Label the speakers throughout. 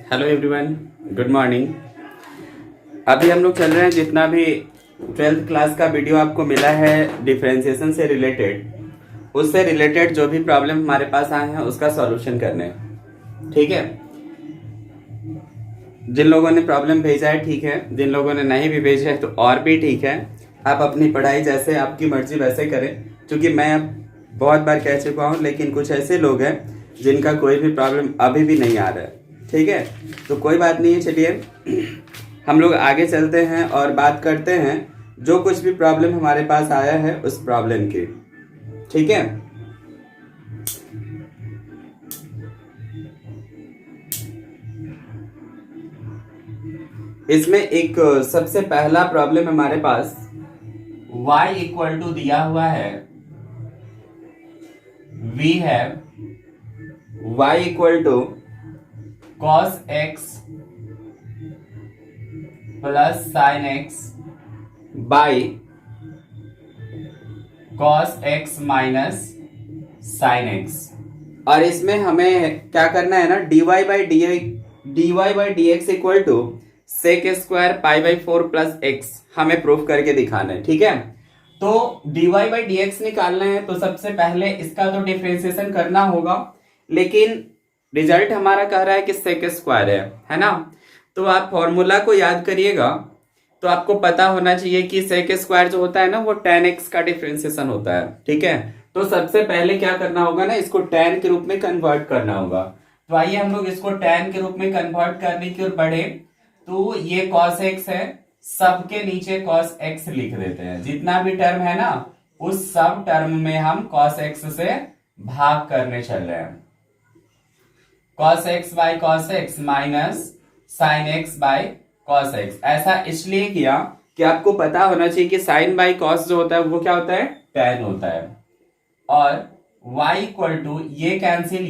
Speaker 1: Hello everyone, good morning. अभी हम लोग चल रहे हैं, जितना भी 12th क्लास का वीडियो आपको मिला है डिफरेंशिएशन से रिलेटेड, उससे रिलेटेड जो भी प्रॉब्लम हमारे पास आए हैं उसका सॉल्यूशन करने। ठीक है, जिन लोगों ने प्रॉब्लम भेजा है ठीक है, जिन लोगों ने नहीं भी भेजा है तो और भी ठीक है। आप अपनी पढ़ाई जैसे आपकी मर्जी वैसे करें, क्योंकि मैं अब बहुत बार कह चुका हूँ, लेकिन कुछ ऐसे लोग हैं जिनका कोई भी प्रॉब्लम अभी भी नहीं आ रहा है। ठीक है, तो कोई बात नहीं है। चलिए हम लोग आगे चलते हैं और बात करते हैं जो कुछ भी प्रॉब्लम हमारे पास आया है उस प्रॉब्लम की। ठीक है, इसमें एक सबसे पहला प्रॉब्लम हमारे पास y इक्वल टू दिया हुआ है, वी है y equal to cos x plus sin x by cos x minus sin x। और इसमें हमें क्या करना है ना, dy by D x equal to sec square pi by 4 plus x हमें प्रूफ करके दिखाना है। ठीक है, तो dy बाई डी एक्स निकालना है तो सबसे पहले इसका तो डिफरेंशिएशन करना होगा, लेकिन रिजल्ट हमारा कह रहा है कि सेक स्क्वायर है ना। तो आप फॉर्मूला को याद करिएगा, तो आपको पता होना चाहिए कि सेक स्क्वायर जो होता है ना वो tan x का डिफरेंशिएशन होता है। ठीक है, तो सबसे पहले क्या करना होगा ना, इसको tan के रूप में कन्वर्ट करना होगा। तो आइए हम लोग इसको tan के रूप में कन्वर्ट करने की ओर बढ़े। तो ये cos x है, सबके नीचे cos x लिख देते हैं। जितना भी टर्म है ना उस सब टर्म में हम cos x से भाग करने चल रहे हैं। cos x by cos x minus sin x by cos x। ऐसा इसलिए किया कि आपको पता होना चाहिए कि sin बाई cos जो होता है वो क्या होता है, tan होता है। और y इक्वल टू ये कैंसिल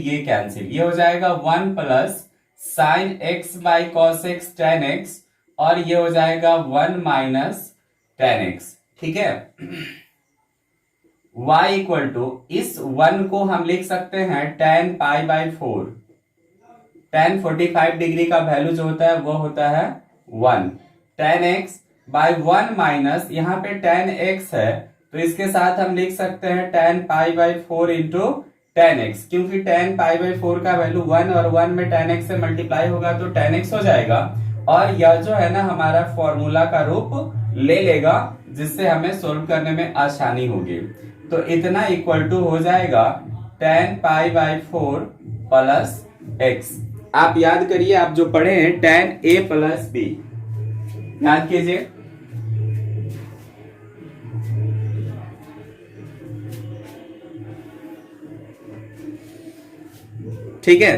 Speaker 1: ये हो जाएगा 1 plus sign x by cos x tan x, और ये हो जाएगा 1 माइनस tan x। ठीक है, y इक्वल टू इस 1 को हम लिख सकते हैं tan pi by 4। tan 45 degree का वैल्यू जो होता है वो होता है 1। tan x बाई 1 माइनस यहाँ पे tan x है तो इसके साथ हम लिख सकते हैं tan pi by 4 into tan x, क्योंकि tan पाई बाई 4 का वैल्यू 1 और 1 में tan x से मल्टीप्लाई होगा तो tan x हो जाएगा, और यह जो है ना हमारा फॉर्मूला का रूप ले लेगा, जिससे हमें सोल्व करने में आसानी होगी। तो इतना इक्वल टू हो जाएगा tan pi by 4 plus x। आप याद करिए, आप जो पढ़े हैं tan a प्लस b याद कीजिए। ठीक है,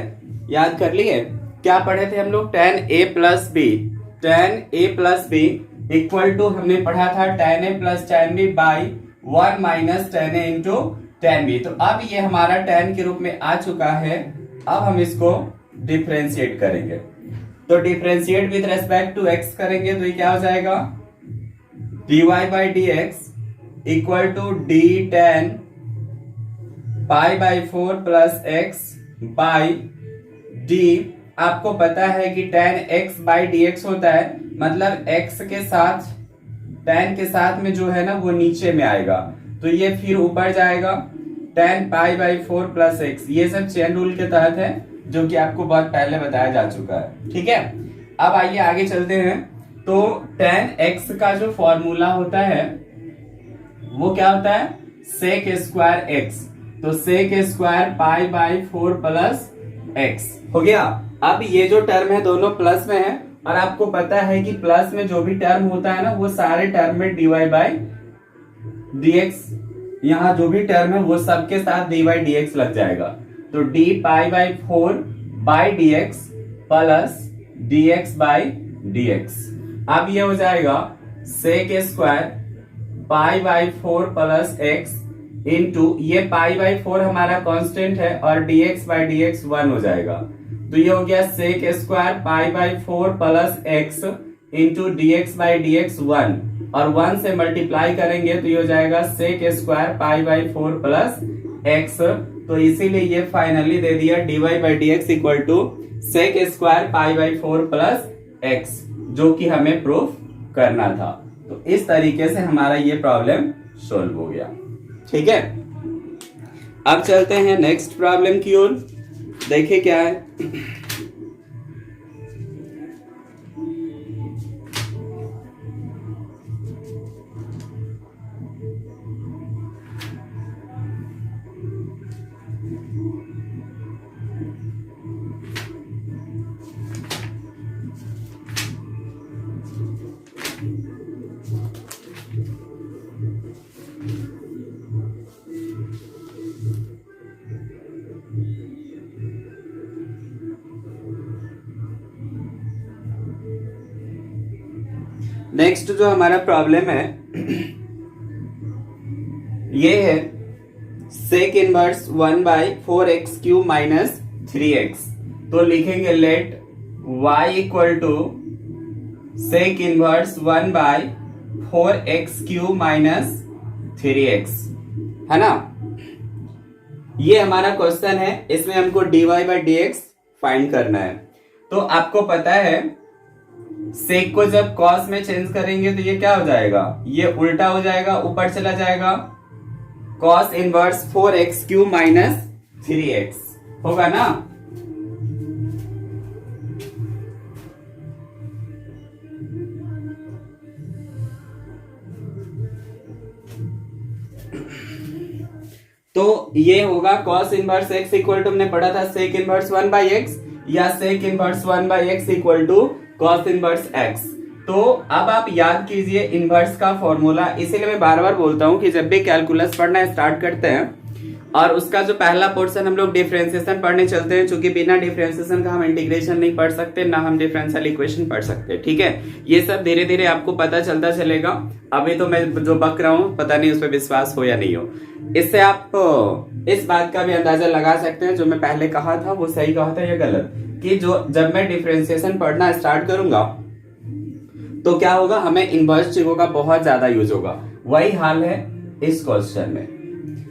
Speaker 1: याद कर लिए क्या पढ़े थे हम लोग, tan a plus b. tan a plus b equal to हमने पढ़ा था tan a plus tan b by 1 minus tan a into tan b। तो अब ये हमारा tan के रूप में आ चुका है। अब हम इसको डिफरेंशिएट करेंगे, तो differentiate with respect to x करेंगे तो ये क्या हो जाएगा, dy by D x equal to d tan pi by 4 plus x by d. आपको पता है कि tan x by D x होता है, मतलब x के साथ tan के साथ में जो है ना वो नीचे में आएगा, तो ये फिर ऊपर जाएगा tan pi by 4 plus x। ये सब चेन रूल के तहत है, जो कि आपको बहुत पहले बताया जा चुका है। ठीक है, अब आइए आगे चलते हैं। तो tan x का जो फॉर्मूला होता है वो क्या होता है, सेक स्क्वायर x। तो sec square pi by 4 plus x हो गया। अब ये जो टर्म है दोनों प्लस में है, और आपको पता है कि प्लस में जो भी टर्म होता है ना वो सारे टर्म में dy बाई डी एक्स, यहाँ जो भी टर्म है वो सबके साथ dy बाई डी एक्स लग जाएगा। तो d pi by 4 by D x plus d x by D x. अब ये हो जाएगा sec square pi by 4 plus x into ये पाई बाई 4 हमारा कांस्टेंट है, और dx बाई डी एक्स 1 हो जाएगा। तो ये हो गया sec square pi by 4 plus x into d x by D x 1, और 1 से मल्टीप्लाई करेंगे तो ये हो जाएगा sec square pi by 4 plus x. तो इसीलिए ये फाइनली दे दिया dy by D x equal to sec square pi by 4 plus x, जो कि हमें प्रूफ करना था। तो इस तरीके से हमारा ये प्रॉब्लम सोल्व हो गया। ठीक है, अब चलते हैं नेक्स्ट प्रॉब्लम की ओर। देखिए क्या है। नेक्स्ट जो हमारा प्रॉब्लम है ये है सेक inverse 1 by 4x³ minus 3x। तो लिखेंगे let y equal to sec inverse 1 by 4x³ minus 3x, है ना। ये हमारा क्वेश्चन है, इसमें हमको dy by D x find करना है। तो आपको पता है सेक को जब कॉस में चेंज करेंगे तो ये क्या हो जाएगा, ये उल्टा हो जाएगा, ऊपर चला जाएगा, cos inverse 4x³ minus 3x होगा ना। तो ये होगा cos inverse x equal to, हमने पढ़ा था सेक इनवर्स 1 बाई एक्स, या sec inverse 1 by x equal to cos inverse x। तो अब आप याद कीजिए इनवर्स का फॉर्मूला। इसीलिए मैं बार बार बोलता हूं कि जब भी कैलकुलस पढ़ना स्टार्ट करते हैं और उसका जो पहला पोर्शन हम लोग डिफरेंशिएशन पढ़ने चलते हैं, क्योंकि बिना डिफरेंशिएशन का हम इंटीग्रेशन नहीं पढ़ सकते, ना हम डिफरेंशियल इक्वेशन पढ़ सकते। ठीक है, ये सब धीरे धीरे आपको पता चलता चलेगा। अभी तो मैं जो बक रहा हूं पता नहीं उस पर विश्वास हो या नहीं हो। इससे आप इस बात का भी अंदाजा लगा सकते हैं जो मैं पहले कहा था वो सही कहा था या गलत, कि जो जब मैं डिफरेंशिएशन पढ़ना स्टार्ट करूंगा तो क्या होगा, हमें इनवर्स चीजों का बहुत ज्यादा यूज होगा। वही हाल है इस क्वेश्चन में।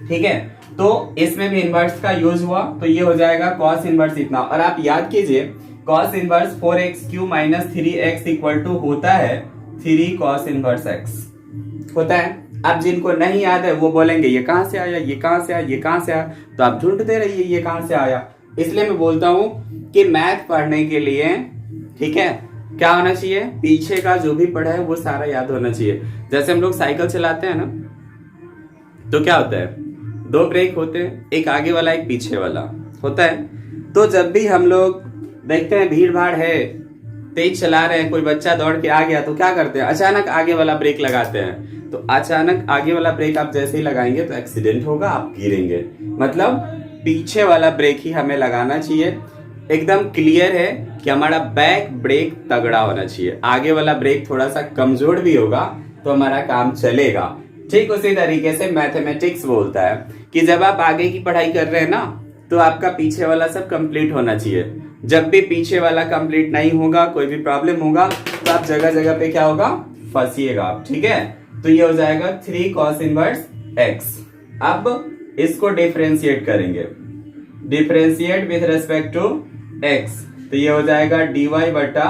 Speaker 1: ठीक है, तो इसमें भी इनवर्स का यूज हुआ तो ये हो जाएगा कॉस इनवर्स इतना। और आप याद कीजिए cos inverse 4x³ minus 3x equal to होता है 3 कॉस इनवर्स x होता है। अब जिनको नहीं याद है वो बोलेंगे ये कहां से आया, ये कहां से आया, ये कहां से आया, तो आप ढूंढते रहिए ये कहां से आया। इसलिए मैं बोलता हूं कि मैथ पढ़ने के लिए, ठीक है, क्या होना चाहिए, पीछे का जो भी पढ़ा है वो सारा याद होना चाहिए। जैसे हम लोग साइकिल चलाते हैं ना, तो क्या होता है, 2 ब्रेक होते हैं, एक आगे वाला एक पीछे वाला होता है। तो जब भी हम लोग देखते हैं भीड़ भाड़ है, तेज चला रहे हैं, कोई बच्चा दौड़ के आ गया, तो क्या करते हैं, अचानक आगे वाला ब्रेक लगाते हैं। तो अचानक आगे वाला ब्रेक आप जैसे ही लगाएंगे तो एक्सीडेंट होगा, आप गिरेंगे। मतलब पीछे वाला ब्रेक ही हमें लगाना चाहिए। एकदम क्लियर है कि हमारा बैक ब्रेक तगड़ा होना चाहिए, आगे वाला ब्रेक थोड़ा सा कमजोर भी होगा तो हमारा काम चलेगा। ठीक उसी तरीके से मैथमेटिक्स बोलता है कि जब आप आगे की पढ़ाई कर रहे हैं ना, तो आपका पीछे वाला सब कंप्लीट होना चाहिए। जब भी पीछे वाला कंप्लीट नहीं होगा, कोई भी प्रॉब्लम होगा, तो आप जगह जगह पे क्या होगा, फंसिएगा आप। ठीक है, तो ये हो जाएगा 3 कॉस इनवर्स x। अब इसको डिफरेंशिएट करेंगे, differentiate with respect to x, तो ये हो जाएगा dy बटा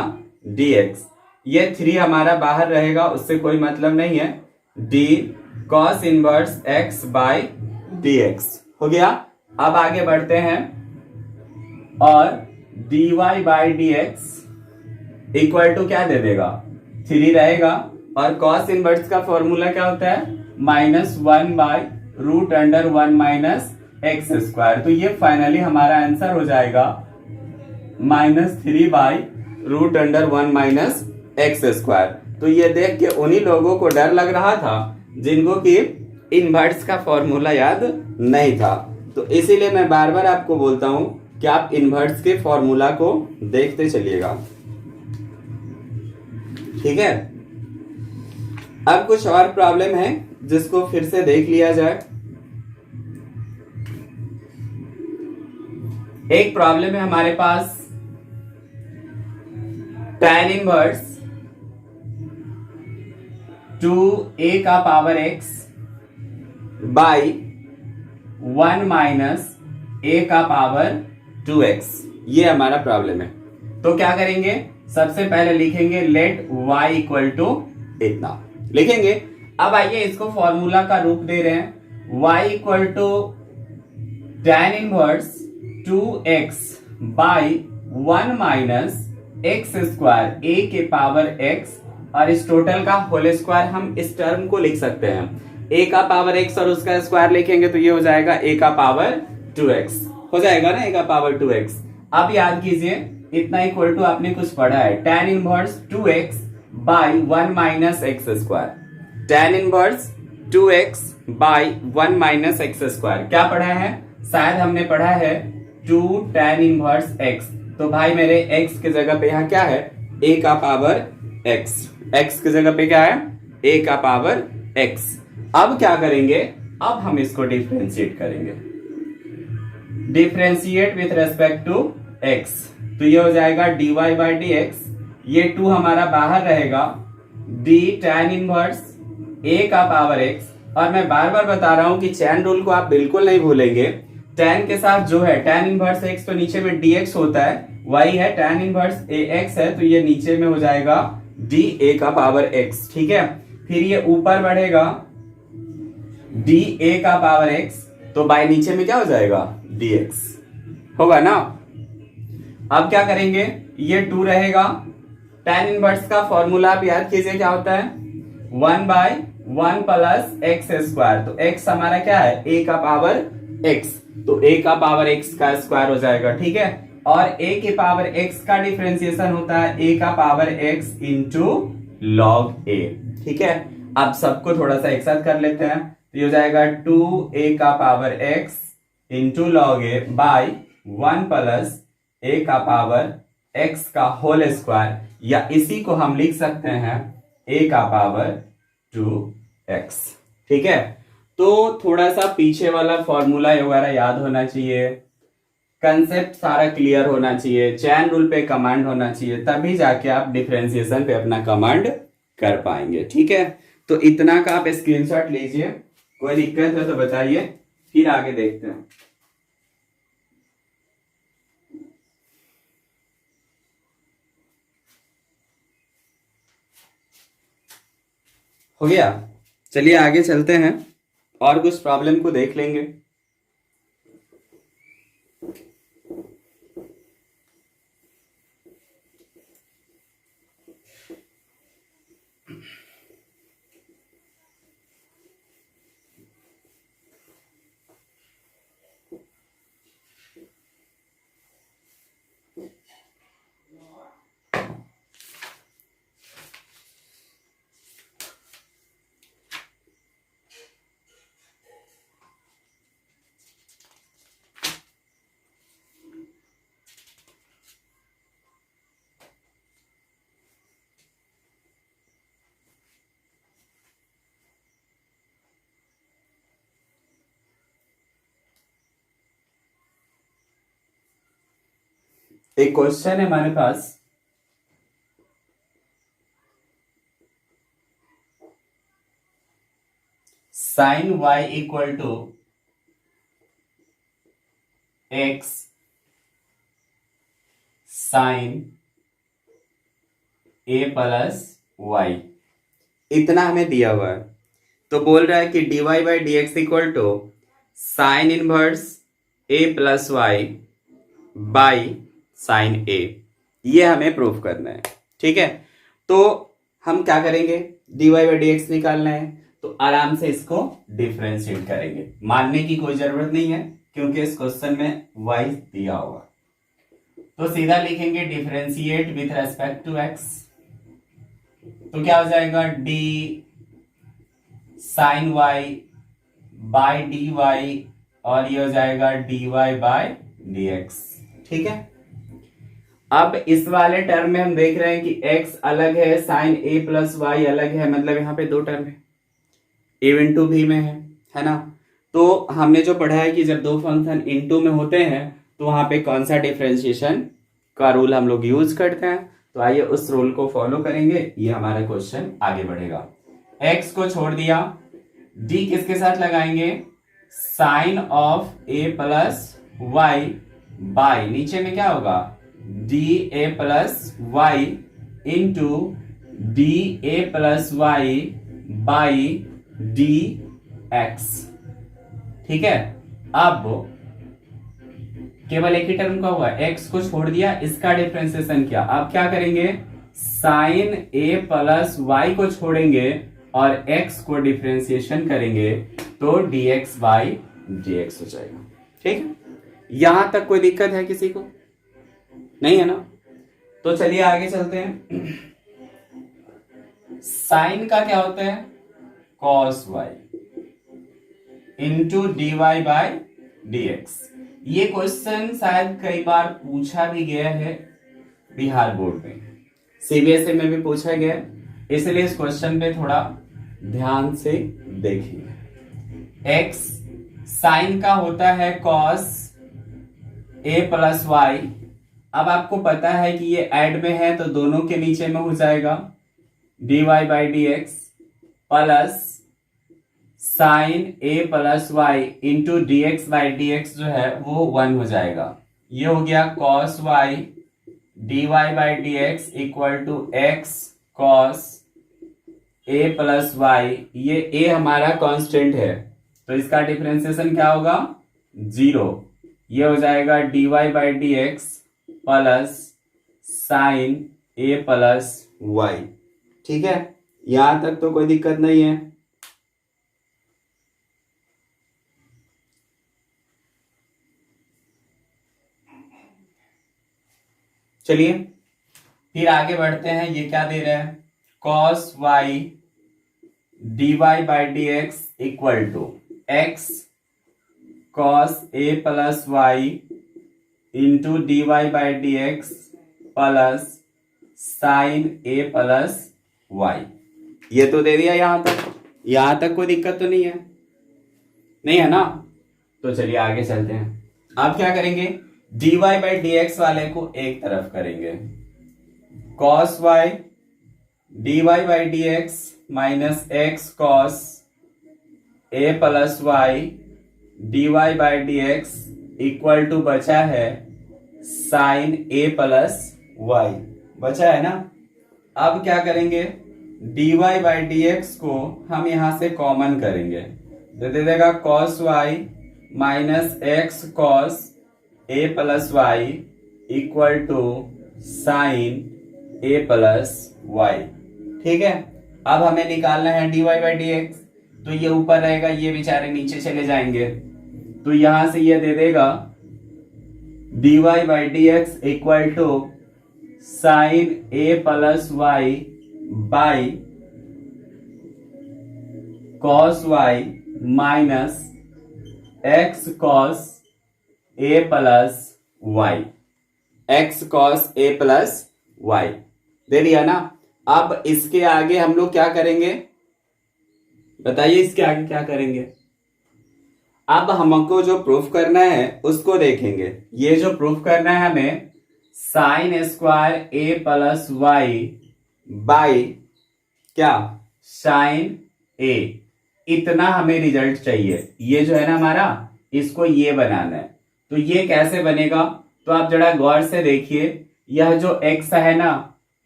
Speaker 1: dx। ये 3 हमारा बाहर रहेगा, उससे कोई मतलब नहीं है, d cos inverse x by dx हो गया। अब आगे बढ़ते हैं और dy by dx equal to क्या दे देगा, 3 रहेगा। और cos इनवर्स का फॉर्मूला क्या होता है, -1 बाई √1 माइनस एक्स स्क्वायर। तो ये फाइनली हमारा आंसर हो जाएगा -3 बाई √1 माइनस एक्स स्क्वायर। तो ये देख के उन्हीं लोगों को डर लग रहा था जिनको कि इनवर्स का फॉर्मूला याद नहीं था। तो इसीलिए मैं बार बार आपको बोलता हूं कि आप इनवर्स के फॉर्मूला को देखते चलिएगा। ठीक है, अब कुछ और प्रॉब्लम है जिसको फिर से देख लिया जाए। एक प्रॉब्लम है हमारे पास tan इनवर्स 2a का power x by 1 minus a का पावर 2x, ये हमारा प्रॉब्लम है। तो क्या करेंगे, सबसे पहले लिखेंगे लेट y इक्वल टू इतना लिखेंगे। अब आइए इसको फॉर्मूला का रूप दे रहे हैं, y equal to tan inverse 2x by 1 minus x square a के पावर x, और इस टोटल का होल स्क्वायर हम इस टर्म को लिख सकते हैं, a का पावर x और उसका स्क्वायर लिखेंगे तो ये हो जाएगा a का पावर 2x, हो जाएगा ना a का पावर 2x। अब याद कीजिए इतना इक्वल टू आपने कुछ पढ़ा है, tan inverse 2x by 1 minus x square, tan inverse 2x by 1 minus x square क्या पढ़ा है, शायद हमने पढ़ा है 2 tan इनवर्स x। तो भाई मेरे x की जगह पे यहाँ क्या है, a का पावर x, x की जगह पे क्या है, a का पावर x। अब क्या करेंगे, अब हम इसको डिफरेंशिएट करेंगे, differentiate with respect to x, तो ये हो जाएगा dy बाई डी एक्स, ये 2 हमारा बाहर रहेगा, d tan इनवर्स a का पावर x। और मैं बार बार बता रहा हूं कि चैन रूल को आप बिल्कुल नहीं भूलेंगे, tan के साथ जो है tan इनवर्स x तो नीचे में dx होता है, y है tan इनवर्स ax है तो ये नीचे में हो जाएगा da का पावर x, ठीक है। फिर ये ऊपर बढ़ेगा da का पावर x, तो बाय नीचे में क्या हो जाएगा dx होगा ना। अब क्या करेंगे, ये 2 रहेगा, tan इनवर्स का फॉर्मूला आप याद कीजिए क्या होता है, 1 बाई 1 प्लस एक्स स्क्वायर, तो x हमारा क्या है a का पावर x, तो a का पावर x का स्क्वायर हो जाएगा, ठीक है। और a के पावर x का डिफरेंशिएशन होता है a का power x into log a, ठीक है। अब सबको थोड़ा सा एक साथ कर लेते हैं, तो ये हो जाएगा 2a का power x into log a by 1 plus a का पावर x का होल स्क्वायर, या इसी को हम लिख सकते हैं a का पावर 2x, ठीक है। तो थोड़ा सा पीछे वाला फॉर्मूला वगैरह याद होना चाहिए, कंसेप्ट सारा क्लियर होना चाहिए, चैन रूल पे कमांड होना चाहिए, तभी जाके आप डिफरेंशिएशन पे अपना कमांड कर पाएंगे, ठीक है। तो इतना का आप स्क्रीनशॉट लीजिए, कोई दिक्कत है तो बताइए, फिर आगे देखते हैं। हो गया, चलिए आगे चलते हैं और कुछ प्रॉब्लम को देख लेंगे। एक क्वेश्चन है हमारे पास, sine y equal to x sine a plus y, इतना हमें दिया हुआ है। तो बोल रहा है कि dy by D x equal to sine inverse a plus Y by sine a, ये हमें प्रूफ करना है, ठीक है। तो हम क्या करेंगे, dy बाई डी एक्स निकालना है, तो आराम से इसको डिफरेंशिएट करेंगे, मानने की कोई जरूरत नहीं है क्योंकि इस क्वेश्चन में y दिया होगा। तो सीधा लिखेंगे differentiate with respect to x, तो क्या हो जाएगा d sine y by dy, और ये हो जाएगा dy बाई dx, ठीक है। अब इस वाले टर्म में हम देख रहे हैं कि x अलग है, साइन a प्लस वाई अलग है, मतलब यहाँ पे 2 टर्म है, a इंटू भी में है ना। तो हमने जो पढ़ा है कि जब 2 फंक्शन इंटू में होते हैं तो वहां पे कौन सा डिफरेंशिएशन का रूल हम लोग यूज करते हैं, तो आइए उस रूल को फॉलो करेंगे, ये हमारा क्वेश्चन आगे बढ़ेगा। x को छोड़ दिया, d किसके साथ लगाएंगे, sine of a plus Y by नीचे में क्या होगा d a plus Y into d a plus Y by D x. ठीक है, अब केवल एक ही टर्म का हुआ, एक्स को छोड़ दिया, इसका डिफरेंशिएशन किया। अब क्या करेंगे, साइन ए प्लस वाई को छोड़ेंगे और एक्स को डिफरेंशिएशन करेंगे तो dx बाई dx हो जाएगा। ठीक है, यहां तक कोई दिक्कत है किसी को? नहीं है ना? तो चलिए आगे चलते हैं। साइन का क्या होता है, cos y into d y by D x. ये क्वेश्चन शायद कई बार पूछा भी गया है बिहार बोर्ड में, सीबीएसई में भी पूछा गया है, इसलिए इस क्वेश्चन पे थोड़ा ध्यान से देखिए। एक्स साइन का होता है कॉस ए प्लस वाई। अब आपको पता है कि ये ऐड में है तो दोनों के नीचे में हो जाएगा d y by D x plus sine A plus Y into d x by D x जो है वो 1 हो जाएगा। ये हो गया cos y d y by D x equal to x cos A plus y. ये ए हमारा कांस्टेंट है तो इसका डिफरेंशिएशन क्या होगा, 0। ये हो जाएगा d y by D x plus sine A plus y. ठीक है, यहां तक तो कोई दिक्कत नहीं है। चलिए फिर आगे बढ़ते हैं। ये क्या दे रहे हैं, cos y d y by D x equal to x cos A plus Y into d y by D x plus sine A plus y. ये तो दे दिया यहां तक कोई दिक्कत तो नहीं है, नहीं है ना? तो चलिए आगे चलते हैं। आप क्या करेंगे, d y by D x वाले को एक तरफ करेंगे, cos y d y by D x minus x cos A plus y d y by D x equal to बचा है साइन ए प्लस वाई, बचा है ना? अब क्या करेंगे, d y by D x को हम यहां से कॉमन करेंगे तो दे देगा cos Y minus x cos A plus y equal to sine A plus y. ठीक है, अब हमें निकालना है d y by D x, तो ये ऊपर रहेगा, ये बेचारे नीचे चले जाएंगे, तो यहां से ये दे देगा d y by D x equal to sine A plus Y by cos Y minus x cos A plus y, x cos A plus y दे दिया ना? अब इसके आगे हम लोग क्या करेंगे, बताइए इसके आगे क्या करेंगे? अब हमको जो प्रूफ करना है उसको देखेंगे। ये जो प्रूफ करना है हमें, sine square A plus Y by क्या साइन ए, इतना हमें रिजल्ट चाहिए। ये जो है ना हमारा, इसको ये बनाना है। तो ये कैसे बनेगा, तो आप जरा गौर से देखिए, यह जो x है ना,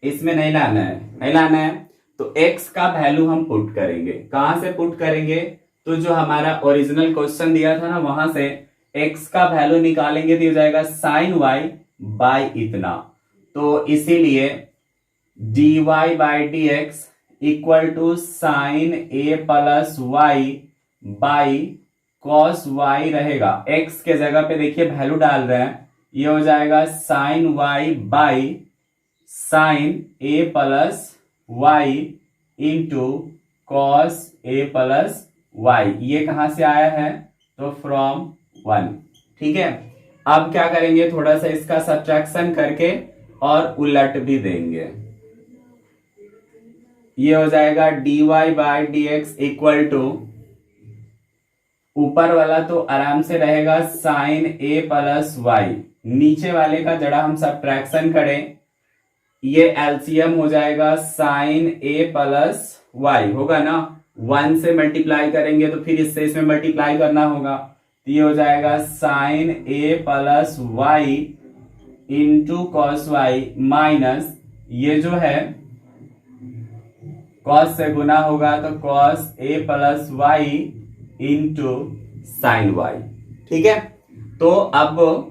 Speaker 1: इसमें नहीं लाना है, नहीं लाना है, तो x का वैल्यू हम पुट करेंगे। कहां से पुट करेंगे, तो जो हमारा ओरिजिनल क्वेश्चन दिया था ना वहां से x का वैल्यू निकालेंगे तो हो जाएगा साइन y बाई इतना। तो इसीलिए dy by D x equal to sine A plus Y by cos y रहेगा। x के जगह पे देखिए वैल्यू डाल रहे हैं, ये हो जाएगा sine y by sine A plus Y into cos A plus y. ये कहां से आया है, तो फ्रॉम 1। ठीक है, अब क्या करेंगे, थोड़ा सा इसका सब्ट्रैक्शन करके और उलट भी देंगे। ये हो जाएगा d y by D x equal to, ऊपर वाला तो आराम से रहेगा साइन ए प्लस वाई, नीचे वाले का जरा हम सब्ट्रैक्शन करें, ये एलसीएम हो जाएगा साइन ए प्लस वाई होगा ना, 1 से मल्टीप्लाई करेंगे तो फिर इससे इसमें मल्टीप्लाई करना होगा, तो ये हो जाएगा साइन ए plus Y into cos Y minus ये जो है कॉस से गुना होगा तो कॉस ए plus Y into sine Y. ठीक है, तो अब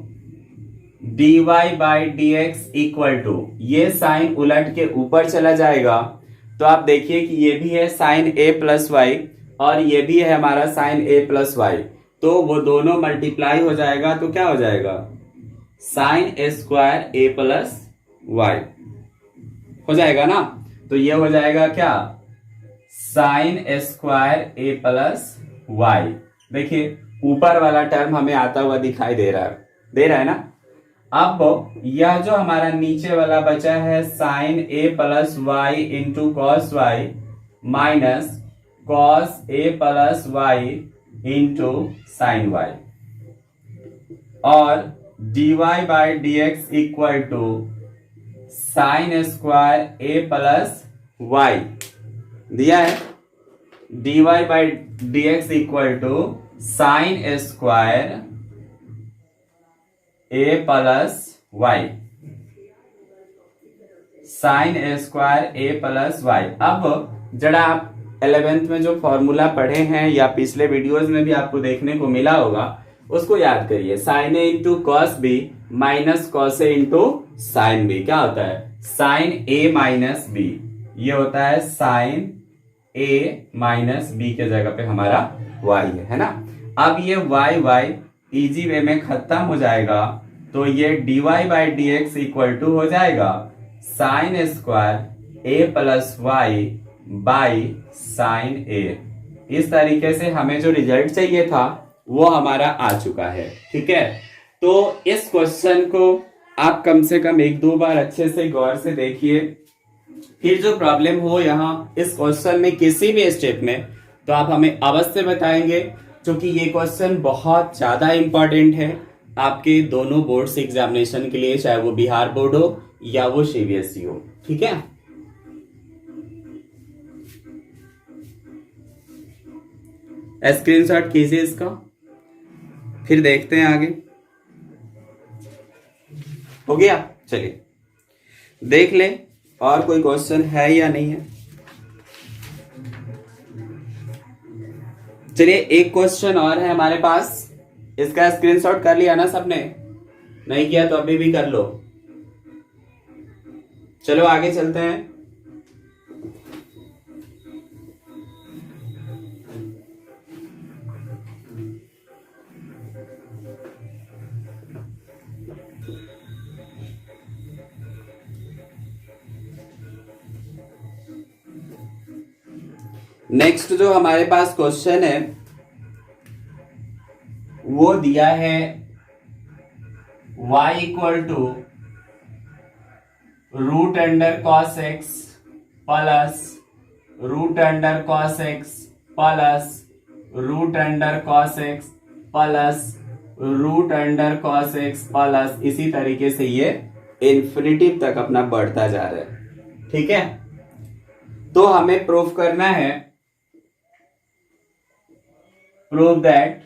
Speaker 1: dy by D x equal to ये साइन उलट के ऊपर चला जाएगा तो आप देखिए कि ये भी है साइन ए प्लस वाई और ये भी है हमारा साइन ए प्लस वाई, तो वो दोनों मल्टीप्लाई हो जाएगा तो क्या हो जाएगा sine A square A plus y हो जाएगा ना। तो ये हो जाएगा क्या sine A square A plus Y. देखिए ऊपर वाला टर्म हमें आता हुआ दिखाई दे रहा है ना। अब यह जो हमारा नीचे वाला बचा है साइन ए plus Y into cos Y minus cos ए plus Y into sine Y और dy by D x equal to sine square A plus Y दिया है, dy by D x equal to sine square A plus Y, sine A square A plus Y. अब जरा आप 11th में जो formula पढ़े हैं या पिछले वीडियोस में भी आपको देखने को मिला होगा उसको याद करिए। Sine A into cos B minus cos A into sine B क्या होता है साइन ए माइनस बी, ये होता है साइन ए माइनस बी के जगह पे हमारा y है ना। अब ये y इजी वे में खत्म हो जाएगा तो ये dy by D x equal to हो जाएगा sine square A plus Y by sine A. इस तरीके से हमें जो रिजल्ट चाहिए था वो हमारा आ चुका है। ठीक है, तो इस क्वेश्चन को आप कम से कम 1-2 बार अच्छे से गौर से देखिए, फिर जो प्रॉब्लम हो यहाँ इस क्वेश्चन में किसी भी स्टेप में तो आप हमें अवश्य बताएंगे, क्योंकि ये क्वेश्चन बहुत ज्यादा इंपॉर्टेंट है आपके दोनों बोर्ड्स एग्जामिनेशन के लिए, चाहे वो बिहार बोर्ड हो या वो सीबीएसई हो। ठीक है, स्क्रीनशॉट कीजिए इसका, फिर देखते हैं आगे। हो गया, चलिए देख ले और कोई क्वेश्चन है या नहीं है। चलिए एक क्वेश्चन और है हमारे पास, इसका स्क्रीनशॉट कर लिया ना सबने? नहीं किया तो अभी भी कर लो। चलो आगे चलते हैं। नेक्स्ट जो हमारे पास क्वेश्चन है वो दिया है y equal to root under cos x plus root under cos x plus root under cos x plus root under cos x plus इसी तरीके से ये इन्फिनिटी तक अपना बढ़ता जा रहा है। ठीक है, तो हमें प्रूव करना है, प्रूव दैट,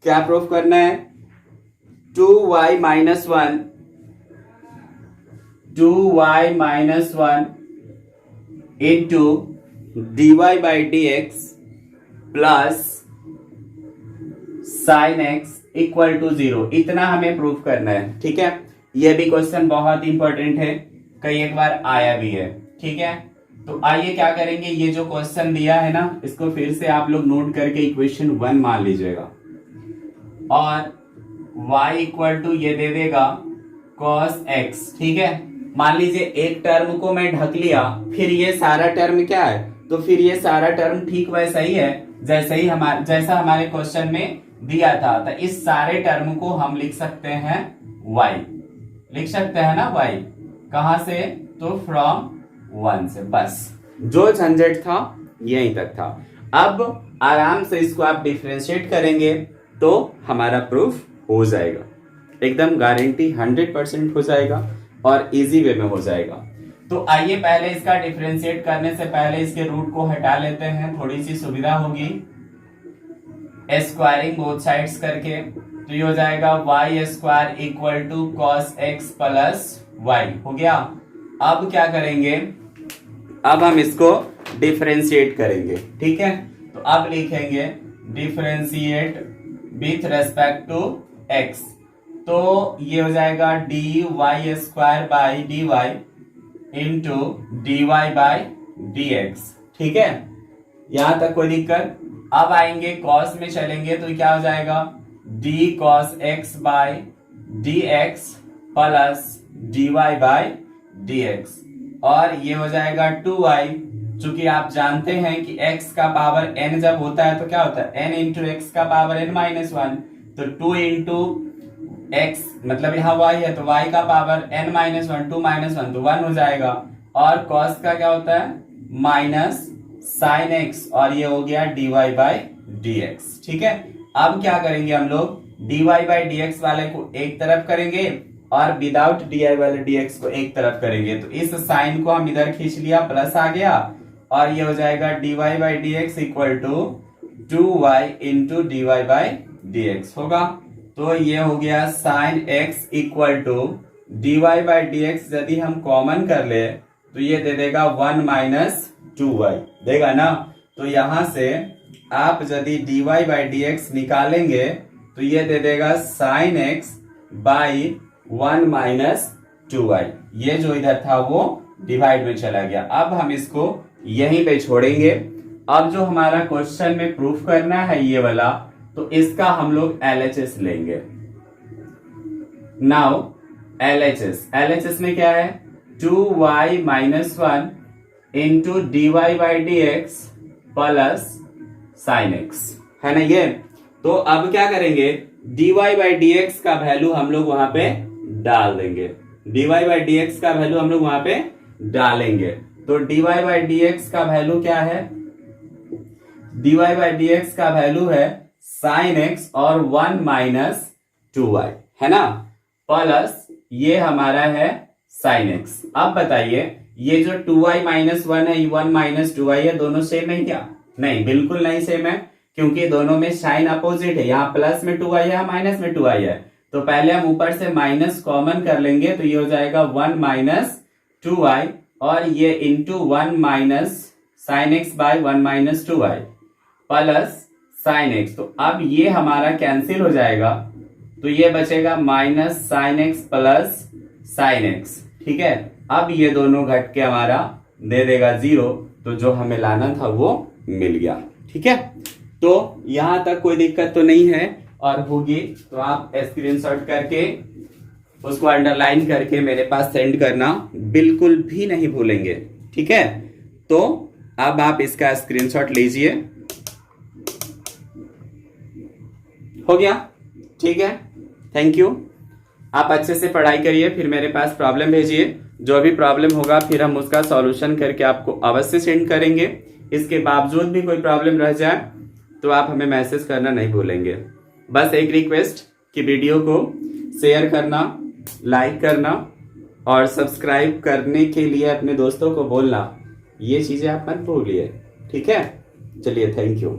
Speaker 1: क्या प्रूव करना है 2y minus 1 into dy by D x plus sine x equal to 0, इतना हमें प्रूव करना है। ठीक है, यह भी क्वेश्चन बहुत इंपॉर्टेंट है, कई एक बार आया भी है। ठीक है, तो आइए क्या करेंगे, ये जो क्वेश्चन दिया है ना इसको फिर से आप लोग नोट करके इक्वेशन 1 मान लीजिएगा और y इक्वल टू ये दे देगा cos x। ठीक है, मान लीजिए एक टर्म को मैं ढक लिया, फिर ये सारा टर्म क्या है, तो फिर ये सारा टर्म ठीक वैसा ही है जैसा हमारे क्वेश्चन में दिया था। तो इस सारे टर्म को हम लिख सकते हैं y, लिख सकते हैं ना y, कहां से, तो फ्रॉम 1 से। बस जो झंझट था यहीं तक था। अब आराम से इसको आप डिफरेंशिएट करेंगे तो हमारा प्रूफ हो जाएगा, एकदम गारंटी 100% हो जाएगा और इजी वे में हो जाएगा। तो आइए पहले इसका डिफरेंशिएट करने से पहले इसके रूट को हटा लेते हैं, थोड़ी सी सुविधा होगी। स्क्वायरिंग बोथ साइड्स करके, तो ये हो जाएगा y square equal to cos x plus y हो गया। अब क्या करेंगे, अब हम इसको डिफरेंशिएट करेंगे, ठीक है। तो अब लिखेंगे differentiate with respect to x, तो ये हो जाएगा d y square by d y into d y by D x, ठीक है। यहां तक कोई दिक्कत। अब आएंगे कॉस में चलेंगे, तो क्या हो जाएगा d cos x by D x plus d y by D x, और ये हो जाएगा 2y, चूंकि आप जानते हैं कि x का पावर n जब होता है तो क्या होता है n इंटू एक्स का पावर n माइनस वन, तो 2 इंटू एक्स मतलब यहाँ y है तो y का power n minus one, 2 minus one तो 1 हो जाएगा, और cos का क्या होता है माइनस साइन x, और ये हो गया dy बाई dx, ठीक है। अब क्या करेंगे हम लोग, dy बाई dx वाले को एक तरफ करेंगे और विदाउट डी वाले dx को एक तरफ करेंगे, तो इस साइन को हम इधर खींच लिया, प्लस आ गया, और ये हो जाएगा dy by dx equal to 2y into d y by dx होगा। तो ये हो गया sine x equal to dy by dx, यदि हम कॉमन कर ले तो ये दे देगा 1 माइनस 2y देगा ना। तो यहां से आप यदि dy बाई dx निकालेंगे तो ये दे देगा sign x by 1 minus 2y, ये जो इधर था वो डिवाइड में चला गया। अब हम इसको यहीं पे छोड़ेंगे। अब जो हमारा क्वेश्चन में प्रूफ करना है ये वाला, तो इसका हम लोग LHS लेंगे। नाउ LHS में क्या है 2y minus 1 into d y by D x plus sine x, है ना ये। तो अब क्या करेंगे, dy बाई dx का वैल्यू हम लोग वहां पे डाल देंगे, dy बाई dx का वैल्यू हम लोग वहां पे डालेंगे। तो dy बाई dx का वैल्यू क्या है, dy बाई dx का वैल्यू है साइन x और 1 माइनस 2y, है ना, प्लस ये हमारा है साइन x। अब बताइए ये जो 2y माइनस 1 है, 1 माइनस 2y है, दोनों सेम है क्या? नहीं, बिल्कुल नहीं सेम है, क्योंकि दोनों में साइन अपोजिट है, यहाँ प्लस में 2y है, माइनस में 2y है। तो पहले हम ऊपर से माइनस कॉमन कर लेंगे, तो ये हो जाएगा 1 माइनस 2y, और ये into 1 minus sine x by 1 minus 2y plus sine x. तो अब ये हमारा कैंसिल हो जाएगा, तो ये बचेगा minus sine x plus sine x, ठीक है। अब ये दोनों घट के हमारा दे देगा 0, तो जो हमें लाना था वो मिल गया, ठीक है। तो यहां तक कोई दिक्कत तो नहीं है, और होगी तो आप स्क्रीनशॉट करके उसको अंडरलाइन करके मेरे पास सेंड करना बिल्कुल भी नहीं भूलेंगे, ठीक है। तो अब आप इसका स्क्रीनशॉट लीजिए, हो गया, ठीक है। Thank you. आप अच्छे से पढ़ाई करिए, फिर मेरे पास प्रॉब्लम भेजिए, जो भी प्रॉब्लम होगा फिर हम उसका सॉल्यूशन करके आपको अवश्य सेंड करेंगे। इसके बावजूद भी कोई प्रॉब्लम रह जाए तो आप हमें मैसेज करना नहीं भूलेंगे। बस एक रिक्वेस्ट कि वीडियो को शेयर करना, लाइक करना और सब्सक्राइब करने के लिए अपने दोस्तों को बोलना, ये चीजें आप मत भूलिए, ठीक है। चलिए, थैंक यू।